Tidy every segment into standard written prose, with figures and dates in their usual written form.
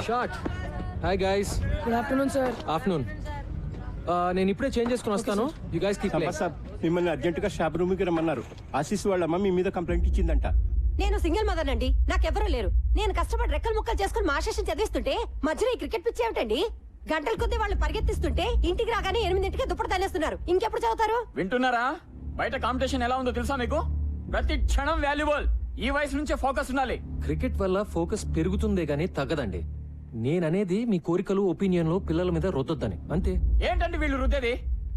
Short. Hi guys. Good afternoon sir. Afternoon. నేను ఇప్పుడే change చేసుకుని వస్తాను. You guys keep playing. Sir మిమ్మల్ని అర్జెంట్ గా షాప్ రూమ్ కి రమ్మన్నారు. ఆశీస్ వాళ్ళమ్మ మీ మీద కంప్లైంట్ ఇచ్చిందంట. నేను సింగిల్ మదర్ అండి, నాకెవరూ లేరు. నేను కష్టపడి రెక్కలు ముక్కలు చేసుకుని మాస్టర్స్ చదివిస్తుంటే మధ్యలో ఈ క్రికెట్ పిచ్చి ఏమిటండి? గంటల కొద్దీ వాళ్ళు పరిగెత్తిస్తుంటే ఇంటికి రాగానే 8ంటికి దుప్పటి తనేస్తున్నారు. ఇంకెప్పుడు చదువుతారు? వింటున్నారా? బయట కాంపిటీషన్ ఎలా ఉందో తెలుసా మీకు? ప్రతి క్షణం వాల్యుబుల్. ఈ వయసు నుంచే ఫోకస్ ఉండాలి. క్రికెట్ వల్ల ఫోకస్ పెరుగుతుందే గానీ తగ్గదండి. నేననేది మీ కోరికలు ఒపీనియన్లు పిల్లల మీద రుద్దొద్దని అంతే. ఏంటండి వీళ్ళు రుద్దేది?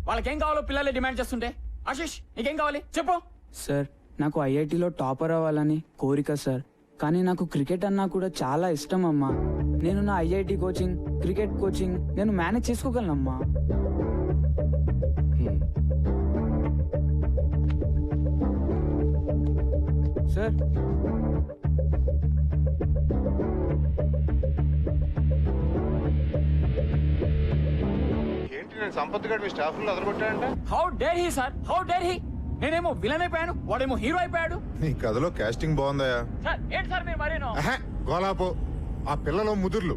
వాళ్ళకేం కావాలో పిల్లలే డిమాండ్ చేస్తుంటే. ఆశీష్ నీకేం కావాలి చెప్పు. సార్ నాకు ఐఐటిలో టాపర్ అవ్వాలని కోరిక సార్, కానీ నాకు క్రికెట్ అన్నా కూడా చాలా ఇష్టం అమ్మా. నేను నా ఐఐటి కోచింగ్, క్రికెట్ కోచింగ్ నేను మేనేజ్ చేసుకోగలనమ్మా. సార్ ఏంటి నేను సంపత్ గారు మీ స్టాఫ్ లో అదరగొట్టాడంట? How dare he sir, how dare he. నేనేమో విలన్ అయిపోయాను, వాడేమో హీరో అయిపోయాడు. నీ కథలో కాస్టింగ్ బాగుందయా? సార్ ఏంటి సార్ మీరు మరేనో? గోలాపో. ఆ పిల్లలు ముదుర్లు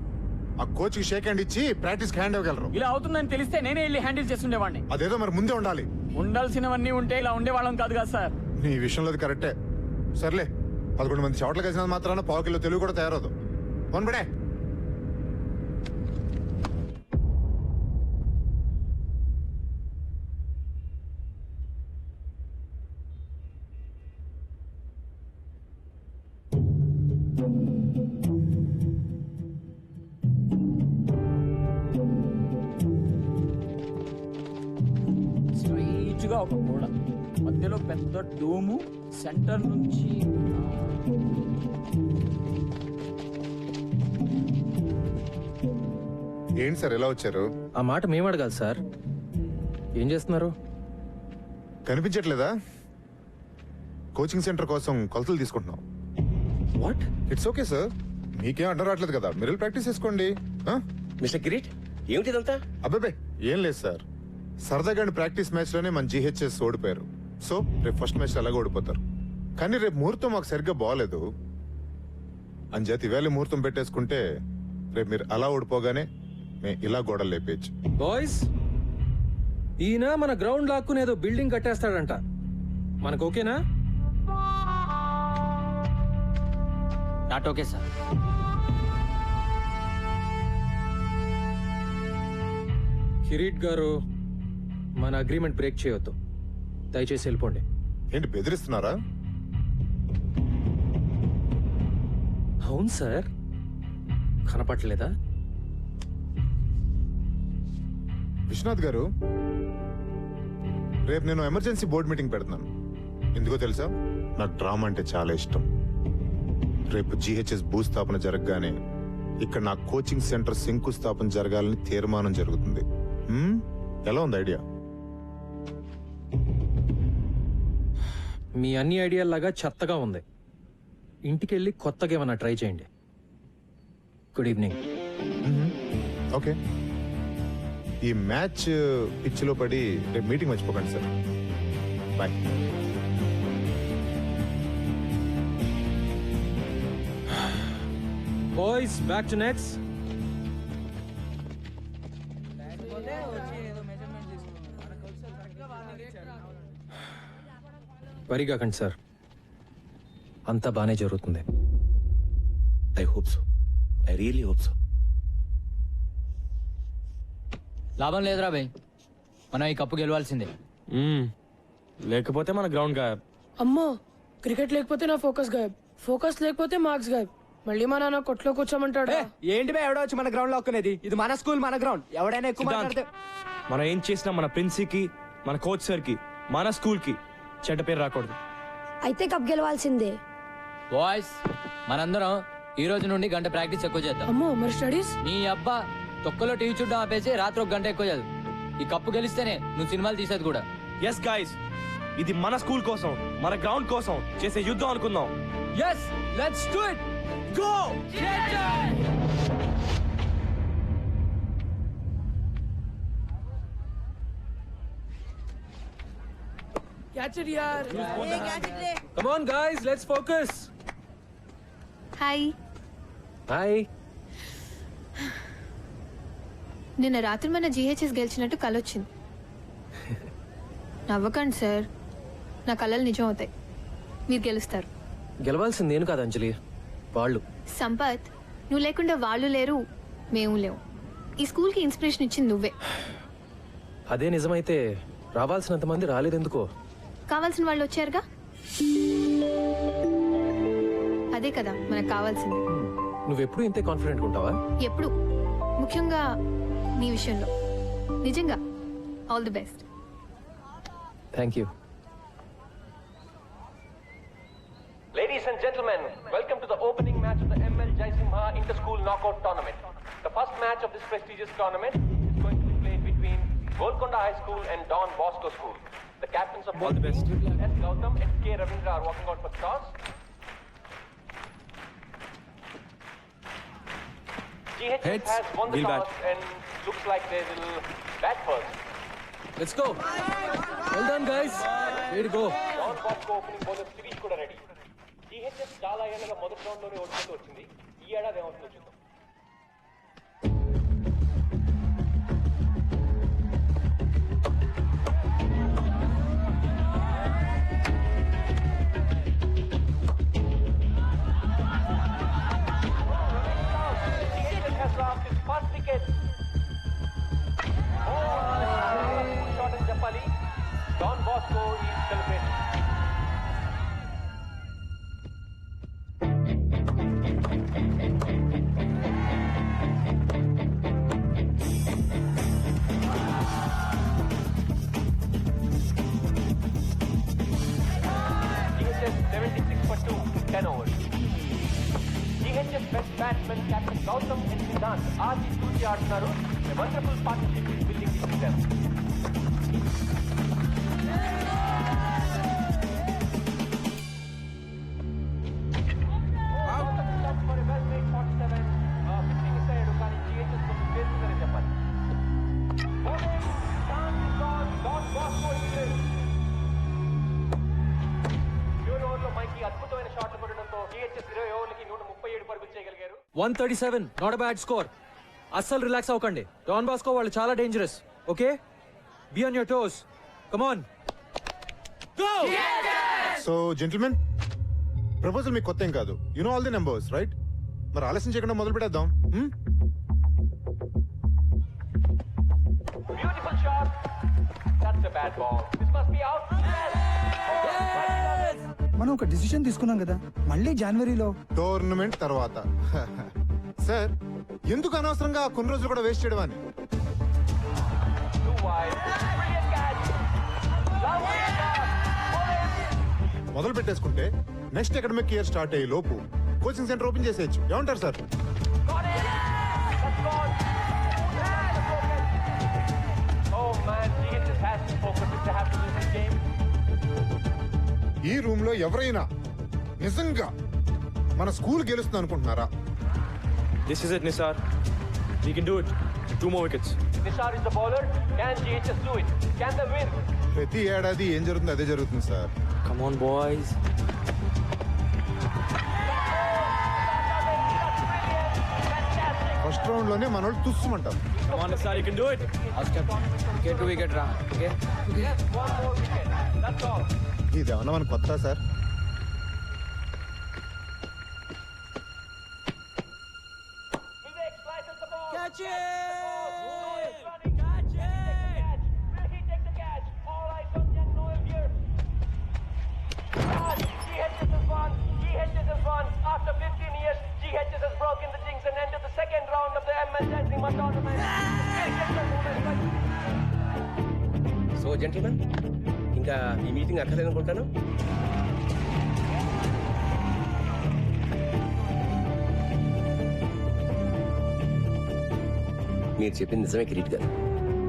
ఆ కోచ్ కి షేక్ హ్యాండ్ ఇచ్చి ప్రాక్టీస్ హ్యాండ్ ఇవ్వగలరు. ఇలా అవుతుందని తెలిస్తే నేనే వెళ్ళి హ్యాండిల్ చేస్తుండేవాడిని. అదేదో మరి ముందే ఉండాలి. ఉండాల్సినవన్నీ ఉంటే ఇలా ఉండేవాళ్ళం కాదు కదా సార్. నీ విషయంలో అది కరెక్టే. సర్లే 11 మంది చోట్ల కలిసినంత మాత్రాన పావు కిలో తెలుగు కూడా తయారవుదు. వన్బడే స్ట్రైట్ గా ఒక గోడ, మధ్యలో పెద్ద డోము, సెంటర్ నుంచి ఏంటి సార్ ఎలా వచ్చారు? ఆ మాట మేము అడగాలి సార్. ఏం చేస్తున్నారు? కనిపించట్లేదా? కోచింగ్ సెంటర్ కోసం కొలతలు తీసుకుంటున్నాం. వాట్? ఇట్స్ ఓకే సార్, మీకేం అడ్డం రావట్లేదు కదా, మీరు ప్రాక్టీస్ చేసుకోండి. మిస్టర్ కిరీట్ ఏమిటిదంతా? అబ్బాబే ఏం లేదు సార్, సరదాగా ప్రాక్టీస్ మ్యాచ్ లోనే మన జీహెచ్ఎస్ ఓడిపోయారు. సో రేపు ఫస్ట్ మ్యాచ్ అలాగే ఓడిపోతారు. కానీ రేపు ముహూర్తం మాకు సరిగ్గా బాగలేదు అని చేతి వేళ ముహూర్తం పెట్టేసుకుంటే రేపు మీరు అలా ఓడిపోగానే మేము ఇలా గోడలు లేపేయచ్చు. బాయ్స్, ఈయన మన గ్రౌండ్ లాక్కుని ఏదో బిల్డింగ్ కట్టేస్తాడంట. మనకు ఓకేనా? Not okay sir. కిరీట్ గారు, మన అగ్రిమెంట్ బ్రేక్ చేయొద్దు. దయచేసి వెళ్ళిపోండి. ఏంటి బెదిరిస్తున్నారా? అవును సార్, కనపట్లేదా? విశ్వనాథ్ గారు, రేపు నేను ఎమర్జెన్సీ బోర్డు మీటింగ్ పెడుతున్నాను. ఎందుకో తెలుసా, నాకు డ్రామా అంటే చాలా ఇష్టం. రేపు జీహెచ్ఎస్ భూస్థాపన జరగగానే ఇక్కడ నా కోచింగ్ సెంటర్ శంకుస్థాపన జరగాలని తీర్మానం జరుగుతుంది. ఎలా ఉంది ఐడియా? మీ అన్ని ఐడియాలాగా చెత్తగా ఉంది. ఇంటికెళ్ళి కొత్తగా ఏమన్నా ట్రై చేయండి. Good evening. ఓకే, ఈ మ్యాచ్ పిచ్చిలో పడి రేపు మీటింగ్ మర్చిపోకండి sir. Bye. Boys, back to nets. వరిగాకండి సార్, అంతా బానే జరుగుతుంది. I hope so, I really hope so. లాభం లేదురా భయ్, మనం ఈ కప్పు గెలవాల్సిందే. లేకపోతే మన గ్రౌండ్ గాయబ్. అమ్మో, క్రికెట్ లేకపోతే నా ఫోకస్ గాయబ్, ఫోకస్ లేకపోతే మార్క్స్ గాయబ్. మళ్ళీ మా నాన్న కొట్లో కూర్చోమంటాడు. ఏంటి బే ఎవడో వచ్చి మన గ్రౌండ్ లో ఒక్కనేది? ఇది మన స్కూల్, మన గ్రౌండ్. ఎవడైనా ఎక్కువ మాట్లాడితే మనం ఏం చేసినా మన ప్రిన్సికి, మన కోచ్ సార్ కి, మన స్కూల్ కి చెడ్డ పేరు రాకూడదు. అయితే కప్ గెలవాల్సిందే. బాయ్స్, మనందరం ఈ రోజు నుండి గంట ప్రాక్టీస్ ఎక్కువ చేద్దాం. అమ్మో, మరి స్టడీస్? నీ అబ్బా, తొక్కలో టీవీ చూడడం ఆపేసి రాత్రి 1 గంట ఎక్కువ చదువు. ఈ కప్పు గెలిస్తేనే నువ్వు సినిమాలు తీసేది కూడా. ఎస్ గైస్, ఇది మన స్కూల్ కోసం, మన గ్రౌండ్ కోసం చేసే యుద్ధం అనుకుందాం. Yes, let's do it. Go! Catch it, yaar. Come on guys, let's focus. Hi. Hi. నిన్న రాత్రి మన జీహెచ్ఎస్ గెలిచినట్టు కలొచ్చింది. నవ్వకండి సార్, నా కళలు నిజం అవుతాయి. మీరు గెలుస్తారు. గెలవాల్సింది నేను కాదు అంజలి, వాళ్ళు. సంపత్, నువ్వు లేకుండా వాళ్ళు లేరు, మేము లేవు. ఈ స్కూల్కి ఇన్స్పిరేషన్ ఇచ్చింది నువ్వే. అదే నిజమైతే రావాల్సినంత మంది రాలేదెందుకో? కావాల్సిన వాళ్ళు వచ్చారుగా, అదే కదా మనకు కావాల్సింది. నువ్వెప్పుడు ఇంతే కాన్ఫిడెంట్ ఉంటావా? ఎప్పుడు, ముఖ్యంగా నీ విషయంలో. నిజంగా all the best. Thank you. Ladies and gentlemen, welcome to the opening match of the ML Jaisimha Inter-School Knockout Tournament. The first match of this prestigious tournament is going to be played between Golconda High School and Don Bosco School. The captains of both teams, S. Gautam and K. Ravindra, are walking out for the toss. GHS Heads, has won the we'll toss bat. and looks like they will bat first. Let's go. Well done guys. Here go. Don Bosco opening bowler Sirish కూడా ready. GHS చాలా ఏళ్ళగా మొదటి రౌండ్లోనే ఓడిపోతూ వచ్చింది. ఈ ఏడాది ఏమవుతుందో చూద్దాం. GHS has lost its first wicket. Shot అని చెప్పాలి. Don Bosco is celebrating. GHS 76 for 2, 10 overs. GHS best batsman Captain Gautam and Siddhant ఆది తూచి ఆడుతున్నారు. A wonderful partnership is building between them. For a well-made 47, pitching aside, కానీ GHS కొంచెం చేస్తుందని చెప్పాలి. Chance is gone. Don Bosco is in. చివరి ఓవర్లో మైకి అద్భుతమైన షాట్లు కొట్టడంతో GHS 20 ఓవర్లకి 137 పరుగులు చేయగలిగారు. 137, నాట్ అ బ్యాడ్ స్కోర్. అస్సలు రిలాక్స్ అవ్వకండి. డాన్ బాస్కో వాళ్ళు చాలా dangerous. Okay, be on your toes. Come on, go. So gentlemen, proposal మీకు కొత్త ఏం కాదు. You know all the numbers right? మరి ఆలస్యం చేయకుండా మొదలు పెడేద్దాం. Beautiful shot. That's a bad ball. This must be out. మనం ఒక డిసిషన్ తీసుకున్నాం కదా, మళ్ళీ జనవరిలో టోర్నమెంట్ తర్వాత. సార్, ఎందుకు అనవసరంగా కొన్ని రోజులు కూడా వేస్ట్ చేయడం అని? Too wide. Brilliant catch. Lovely shot. మొదలు పెట్టేసుకుంటే నెక్స్ట్ అకాడమిక్ ఇయర్ స్టార్ట్ అయ్యే లోపు కోచింగ్ సెంటర్ ఓపెన్ చేసేయచ్చు. ఏమంటారు sir? Got it. That's gone. Oh man, GHS has to focus if they have to win this game. ఈ room లో ఎవరైనా నిజంగా మన స్కూల్ గెలుస్తుంది అనుకుంటున్నారా? This is it, Nisar. We can do it. 2 more wickets. Nishar is the bowler. Can GHS do it? Can they win? ప్రతి ఏడాది ఏం జరుగుతుందో అదే జరుగుతుంది sir. Come on, boys. First round లోనే మన వాళ్ళు తుస్సుమంటారు. Come on, Nisar, you can do it. Wicket to wicket రా. Okay, One more wicket. That's all. ఇది ఏమన్నా మన కొత్త sir? Vivek slices the ball. Catch it! Catch it! Will he take the catch? All eyes on Jan Noel here. GHS has won. GHS has won. After 15 years, GHS has broken the jinx and entered the second round of the ML Jaisimha tournament. So gentlemen, ఇంకా ఈ meeting అక్కర్లేదు అనుకుంటాను. మీరు చెప్పింది నిజమే కిరీట్ గారు.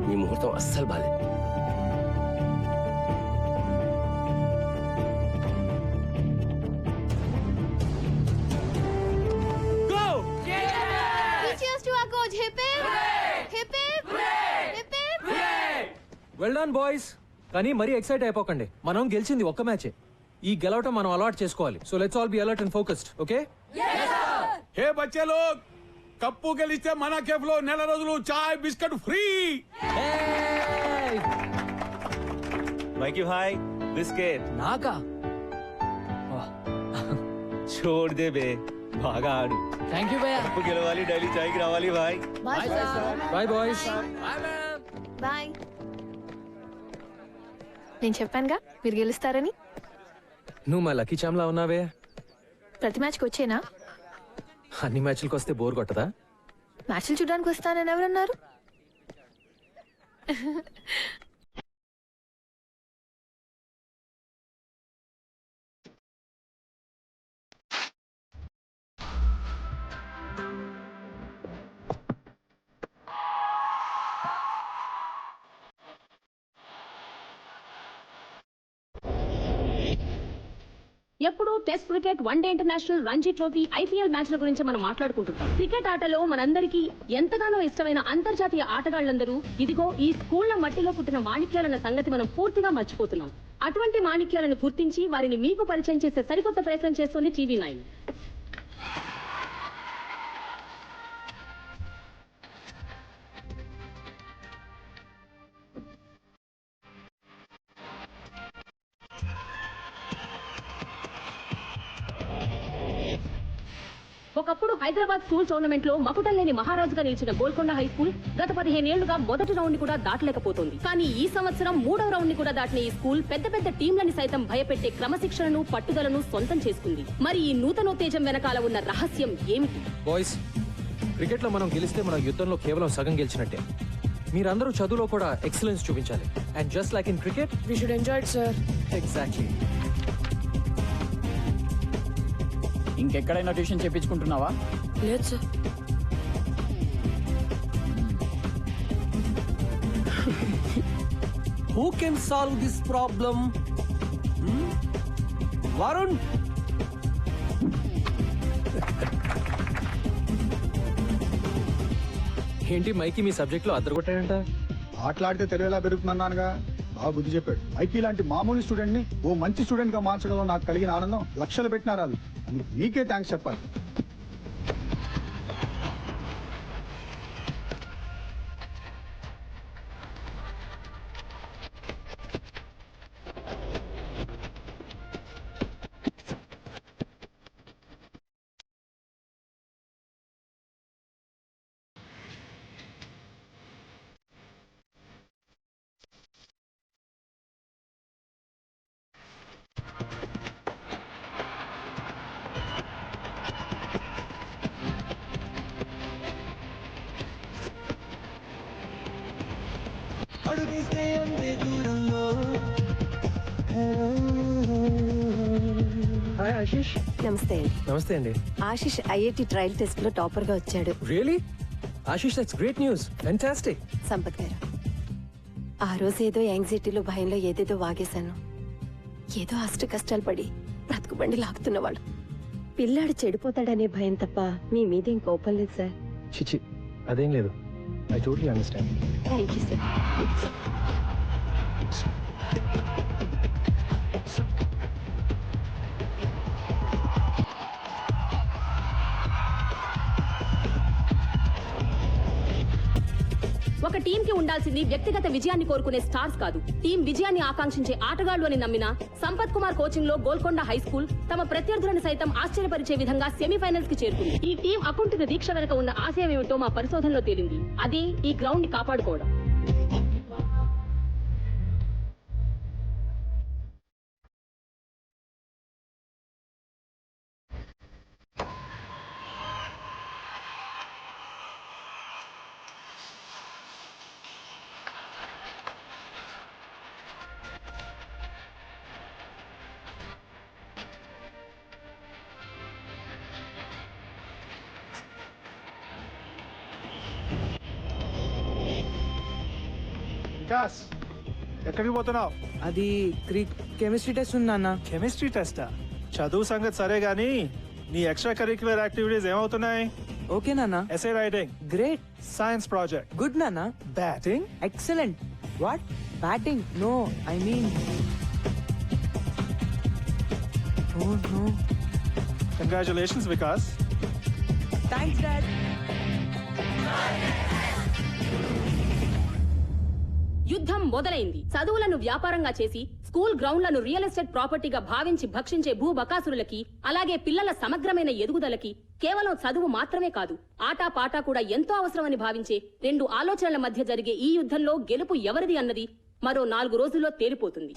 మీ ముహూర్తం అస్సలు బాలేదు. Well done boys. కానీ మరీ ఎక్సైట్ అయిపోకండి. మనం గెలిచింది ఒక్క మ్యాచే. ఈ గెలవటం మనం అలవాటు చేసుకోవాలి. So let's all be alert and focused. Okay? Hey बच्चे लोग, కప్పు గెలిస్తే మన కేఫ్ లో నెల రోజులు చాయ్ బిస్కెట్ ఫ్రీ. మైకి భాయ్ బిస్కెట్ నాకా छोड़ दे बे బాగా ఆడు థ్యాంక్ యూ భయ్యా కప్పు గెలవాలి డైలీ చాయ్కి రావాలి భాయ్ బాయ్ బాయ్స్ బాయ్. నేను చెప్పానుగా మీరు గెలుస్తారని. నువ్వు మా లక్కీ చామ్లా ఉన్నావే. ప్రతి మ్యాచ్కి వచ్చేనా? అన్ని మ్యాచ్లకు వస్తే బోర్ కొట్టదా? మ్యాచ్లు చూడడానికి వస్తానని ఎవరన్నారు? ఎప్పుడు test cricket, one day international, Ranji trophy, IPL మ్యాచ్ల గురించి మనం మాట్లాడుకుంటుంటాం. క్రికెట్ ఆటలో మనందరికీ ఎంతగానో ఇష్టమైన అంతర్జాతీయ ఆటగాళ్లందరూ ఇదిగో ఈ స్కూళ్ల మట్టిలో పుట్టిన మాణిక్యాలన్న సంగతి మనం పూర్తిగా మర్చిపోతున్నాం. అటువంటి మాణిక్యాలను గుర్తించి వారిని మీకు పరిచయం చేసే సరికొత్త ప్రయత్నం చేస్తోంది TV9. ఒకప్పుడు హైదరాబాద్ స్కూల్ టోర్నమెంట్ లో మకుటం లేని మహారాజుగా నిలిచిన గోల్కొండ హై స్కూల్ గత 15 ఏళ్లుగా మొదటి రౌండ్ ని కూడా దాటలేకపోతుంది. కానీ ఈ సంవత్సరం 3వ రౌండ్ ని కూడా దాటిన ఈ స్కూల్ పెద్ద పెద్ద టీంలని సైతం భయపెట్టే క్రమశిక్షణను, పట్టుదలను సొంతం చేసుకుంది. మరి ఈ నూతనోత్తేజం వెనకాల ఉన్న రహస్యం ఏమిటి? బాయ్స్, క్రికెట్ లో మనం గెలిస్తే మన యుద్ధంలో కేవలం సగం గెలిచినట్టే. మీరందరూ చదువులో కూడా ఎక్సలెన్స్ చూపించాలి. And just like in cricket we should enjoy it sir. Exactly. ఇంకెక్కడైనా ట్యూషన్ చెప్పించుకుంటున్నావా? లేదు sir. Who can solve this problem? Varun? ఏంటి మైకి మీ సబ్జెక్ట్ లో అద్దరుగొట్టాడంట? ఆటలాడితే తెలివేలా పెరుగుతున్నానుగా. బాగా బుద్ధి చెప్పాడు. ఐపీ లాంటి మామూలు స్టూడెంట్ ని ఓ మంచి స్టూడెంట్ గా మార్చడంలో నాకు కలిగిన ఆనందం లక్షలు పెట్టినారు. అది నీకే థ్యాంక్స్ చెప్పాలి. హాయ్ ఆశీష్. నమస్తే. నమస్తే అండి. ఆశిష్ ఐఐటి ట్రయల్ టెస్ట్ లో టాపర్ గా వచ్చాడు. Really? Ashish, that's great news. Fantastic. Sampath గారు, ఆ రోజు ఏదో యాంగ్జైటీలో భయంలో ఏదేదో వాగేశాను. ఏదో అష్ట కష్టాలు పడి బ్రతుకుబండి లాగుతున్నవాళ్ళు. పిల్లాడు చెడిపోతాడనే భయం తప్ప మీ మీదేం కోపం లేదు సార్. చిచి, అదేం లేదు. I totally understand. Thank you sir. ఒక టీం కి ఉండాల్సింది వ్యక్తిగత విజయాన్ని కోరుకునే స్టార్స్ కాదు, టీం విజయాన్ని ఆకాంక్షించే ఆటగాళ్లు అని నమ్మిన సంపత్ కుమార్ కోచింగ్ లో గోల్కొండ హై స్కూల్ తమ ప్రత్యర్థులను సైతం ఆశ్చర్యపరిచే విధంగా సెమీఫైనల్స్ కి చేరుకుంది. ఈ టీం అకుంఠిత దీక్ష వెనక ఉన్న ఆశయం ఏమిటో మా పరిశోధనలో తేలింది. అదే ఈ గ్రౌండ్ ని కాపాడుకోవడం. వికాస్, ఎక్కడికి పోతున్నావు? అది కెమిస్ట్రీ టెస్ట్ ఉంది అన్న. కెమిస్ట్రీ టెస్టా? చదువు సంగతి సరే గానీ నీ ఎక్స్ట్రా కరిక్యులర్ యాక్టివిటీస్ ఏమవుతున్నాయి? ఓకే నాన్న. SA writing great. Science project good నాన్న. Batting excellent. What? Batting? No, I mean oh no. Congratulations Vikas. Thanks dad. యుద్ధం మొదలైంది. చదువులను వ్యాపారంగా చేసి స్కూల్ గ్రౌండ్లను రియల్ ఎస్టేట్ ప్రాపర్టీగా భావించి భక్షించే భూబకాసురులకి, అలాగే పిల్లల సమగ్రమైన ఎదుగుదలకి కేవలం చదువు మాత్రమే కాదు, ఆటా పాటా కూడా ఎంతో అవసరమని భావించే రెండు ఆలోచనల మధ్య జరిగే ఈ యుద్ధంలో గెలుపు ఎవరిది అన్నది మరో 4 రోజుల్లో తేలిపోతుంది.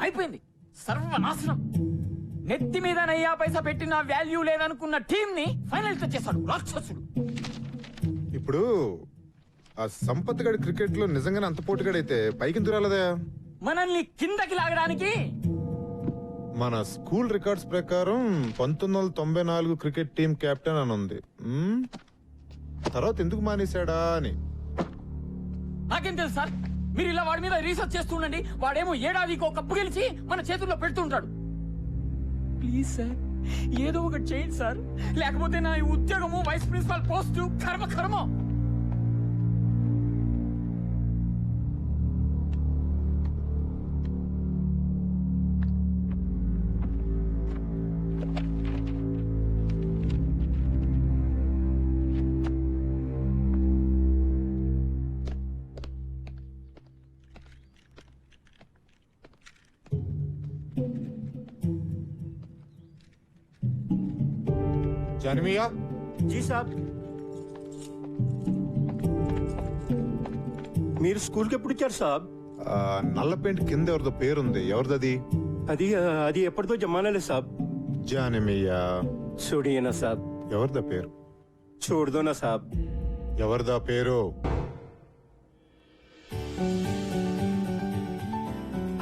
అయిపోయింది, సర్వనాశనం. నెత్తి మీద నయ్యా పైసా పెట్టిన వాల్యూ లేదనుకున్న టీం ని ఫైనల్ తెచ్చేశాడు రాక్షసుడు. ఇప్పుడు ఆ సంపత్ గడి క్రికెట్ లో నిజంగానే అంత పోటుగాడైతే పైకి ఎందుకు రాలేదా? మనల్ని కిందకి లాగడానికి. మన స్కూల్ రికార్డ్స్ ప్రకారం 1994 క్రికెట్ టీం కెప్టెన్ అని ఉంది. తర్వాత ఎందుకు మానేశాడా అని. నాకేం తెలుసు సార్, మీరు ఇలా వాడి మీద రీసెర్చ్ చేస్తుండండి. వాడేమో ఏడాదికి ఒక కప్పు గెలిచి మన చేతుల్లో పెడుతుంటాడు. ప్లీజ్ సార్, ఏదో ఒకటి చేయండి సార్, లేకపోతే నా ఈ ఉద్యోగము వైస్ ప్రిన్సిపాల్ పోస్ట్ కర్మ. జానమియా జీ సాబ్. మీరు స్కూల్కి ఎప్పుడు ఇచ్చారు సాబ్? నల్ల పెయింట్ కింద ఎవరిదో పేరుంది, ఎవరిదది? అది ఎప్పటిదో జమానాలే సాబ్. జానమియా చూడియేనా సాబ్. ఎవరిదా పేరు? చూడదోనా సాబ్. ఎవరిదా పేరు?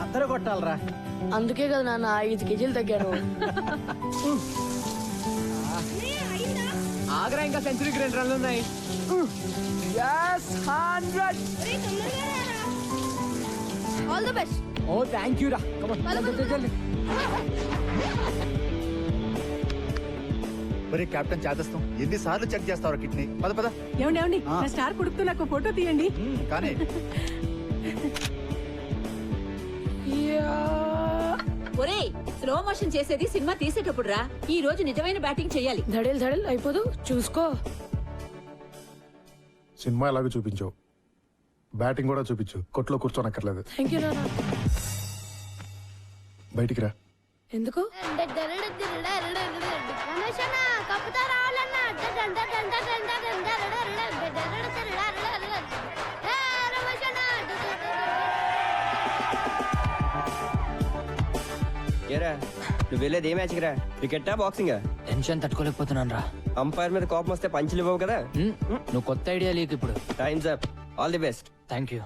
అందరూ కొట్టాలరా. అందుకే కదా నాన్న 5 కేజీలు తగ్గాను. ఆగ్రా, ఇంకా సెంచరీకి 2 రన్లు ఉన్నాయి. All the best. Oh thank you రా. మరి కెప్టెన్ చేదస్తాం ఎన్నిసార్లు చెక్ చేస్తావు కిట్ని? పద ఏమండి నా స్టార్ కొడుకుతో నాకు ఫోటో తీయండి. కానీ ఒరేయ్, స్లో మోషన్ చేసేది సినిమా తీసేటప్పుడు రా. ఈ రోజు నిజమైన బ్యాటింగ్ చేయాలి. ధడేల్ అయిపోదు, చూసుకో. సినిమా ఎలాగో చూపించావు, బ్యాటింగ్ కూడా చూపించు. కొట్లో కూర్చోనక్కర్లేదు. థ్యాంక్ యూ నాన్న. బయటికి రా. ఎందుకు? ఏరా, నువ్వు వెళ్ళేది ఏ మ్యాచ్కి రా? క్రికెటా బాక్సింగా? టెన్షన్ తట్టుకోలేకపోతున్నాను రా. అంపైర్ మీద కోపం వస్తే పంచులు ఇవ్వవు కదా. నువ్వు కొత్త ఐడియా లేకు ఇప్పుడు. Times up. All the best. Thank you.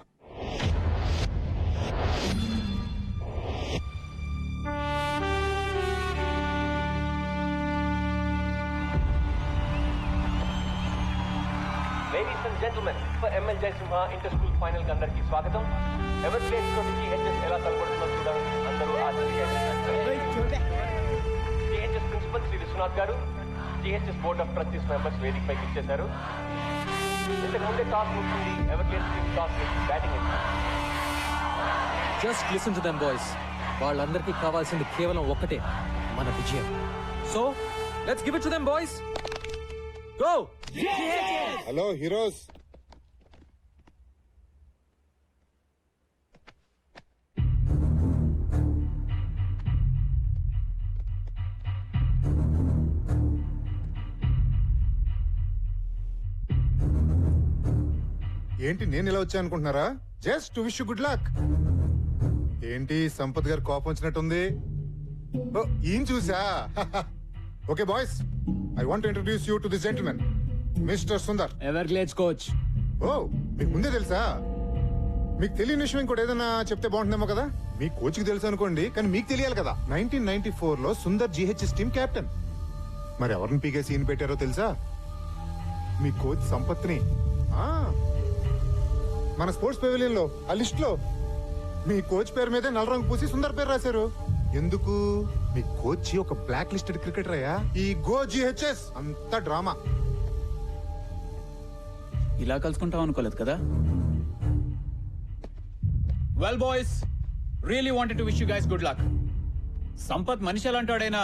Ladies and gentlemen, for ML Jaisimha inter-school final కి అందరికీ స్వాగతం. ఎవరి ప్లేస్ తోటి GHS ఎలా తలపడుతుందో చూడడానికి అందరూ GHS ప్రిన్సిపల్ శ్రీ విశ్వనాథ్ గారు, GHS board of trustees members వేదిక పైకి ఇచ్చేశారు. ఇంతకు ముందే టాస్ ముగిసింది. ఎవరి ప్లేస్ టీమ్ టాస్ బ్యాటింగ్ ఇచ్చింది. Just listen to them boys. వాళ్ళందరికీ కావాల్సింది కేవలం ఒక్కటే, మన విజయం. So let's give it to them boys. Go! Hello heroes. ఏంటి నేను ఇలా వచ్చా అనుకుంటున్నారా? Just to wish you good luck. ఏంటి సంపత్ గారు కోపం వచ్చినట్టుంది? ఈయన చూసా. Okay boys, I want to introduce you to this gentlemen, mister Sundar. Everglades coach. Oh, మీకు ముందే తెలుసా? మీకు తెలియని విషయం ఇంకోటి ఏదైనా చెప్తే బాగుంటుందేమో కదా. మీ కోచ్కి తెలుసు అనుకోండి, కానీ మీకు తెలియాలి కదా. 1994 లో సుందర్ GHS టీమ్ కెప్టెన్. మరి ఎవరిని పీకే సీన్ పెట్టారో తెలుసా? మీ కోచ్ సంపత్ని. మన స్పోర్ట్స్ పెవిలియన్ లో ఆ లిస్ట్ లో మీ కోచ్ పేరు మీదే నల్ల రంగు పూసి సుందర్ పేరు రాశారు. ఎందుకు? మీ కోచ్ ఒక బ్లాక్ లిస్టెడ్ క్రికెటర్ అయ్యా. ఈ గో GHS అంత డ్రామా. ఇలా కలుసుకుంటాం అనుకోలేదు కదా. Well boys, really wanted to wish you guys good luck. Sampath మనిషి ఎలాంటాడైనా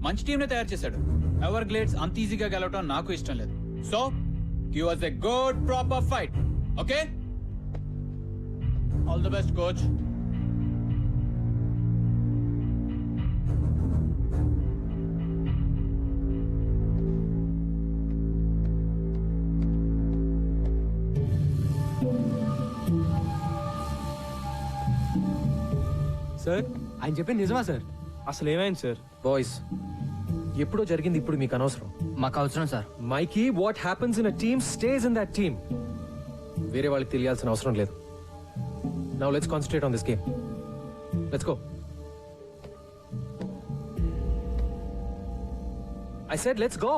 మంచి టీంనే తయారు చేశాడు. ఎవర్ గ్లేడ్స్ అంత ఈజీగా గెలవటం నాకు ఇష్టం లేదు. So give us a good proper fight. Okay? All the best, coach. Sir ఆయన చెప్పింది నిజమా సార్? అసలు ఏమైంది సార్? బాయ్స్, ఎప్పుడో జరిగింది, ఇప్పుడు మీకు అనవసరం. మాకు అవసరం sir. Mikey, what happens in a team stays in that team. వేరే వాళ్ళకి తెలియాల్సిన అవసరం లేదు. Now let's concentrate on this game. Let's go. I said let's go.